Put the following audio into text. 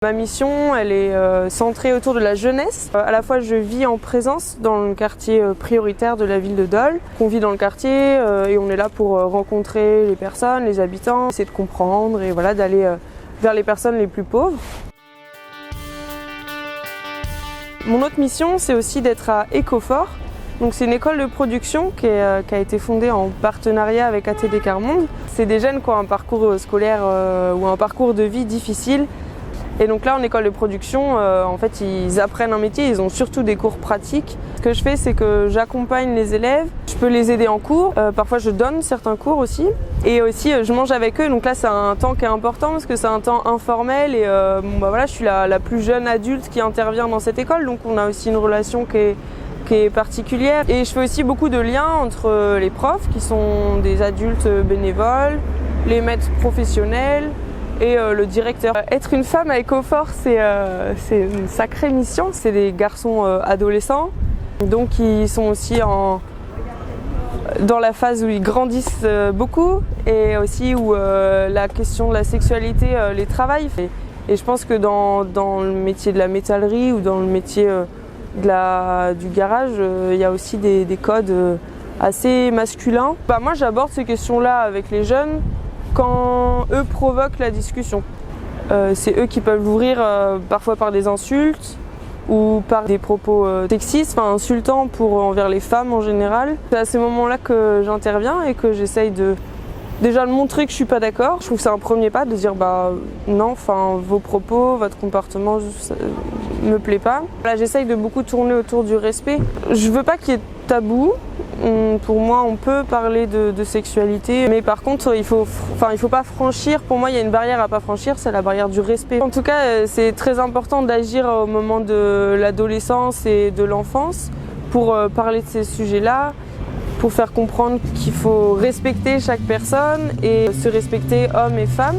Ma mission, elle est centrée autour de la jeunesse. À la fois, je vis en présence dans le quartier prioritaire de la ville de Dole. On vit dans le quartier et on est là pour rencontrer les personnes, les habitants, essayer de comprendre et voilà, d'aller vers les personnes les plus pauvres. Mon autre mission, c'est aussi d'être à Ecofort. Donc c'est une école de production qui a été fondée en partenariat avec ATD Quart Monde. C'est des jeunes qui ont un parcours scolaire ou un parcours de vie difficile. Et donc là, en école de production, en fait, ils apprennent un métier, ils ont surtout des cours pratiques. Ce que je fais, c'est que j'accompagne les élèves, je peux les aider en cours, parfois je donne certains cours aussi. Et aussi, je mange avec eux, donc là, c'est un temps qui est important parce que c'est un temps informel. Et voilà, je suis la plus jeune adulte qui intervient dans cette école, donc on a aussi une relation qui est particulière. Et je fais aussi beaucoup de liens entre les profs, qui sont des adultes bénévoles, les maîtres professionnels, et le directeur. Être une femme à Ecofort, c'est une sacrée mission. C'est des garçons adolescents, donc ils sont aussi dans la phase où ils grandissent beaucoup et aussi où la question de la sexualité les travaille. Et je pense que dans le métier de la métallerie ou dans le métier du garage, il y a aussi des codes assez masculins. Moi, j'aborde ces questions-là avec les jeunes quand eux provoquent la discussion. C'est eux qui peuvent l'ouvrir parfois par des insultes ou par des propos sexistes, insultants envers les femmes en général. C'est à ces moments-là que j'interviens et que j'essaye déjà de montrer que je suis pas d'accord. Je trouve que c'est un premier pas de dire non, vos propos, votre comportement me plaît pas. Là, j'essaye de beaucoup tourner autour du respect. Je veux pas qu'il y ait tabou. Pour moi, on peut parler de sexualité, mais par contre, il faut pas franchir. Pour moi, il y a une barrière à pas franchir, c'est la barrière du respect. En tout cas, c'est très important d'agir au moment de l'adolescence et de l'enfance pour parler de ces sujets-là, pour faire comprendre qu'il faut respecter chaque personne et se respecter hommes et femmes.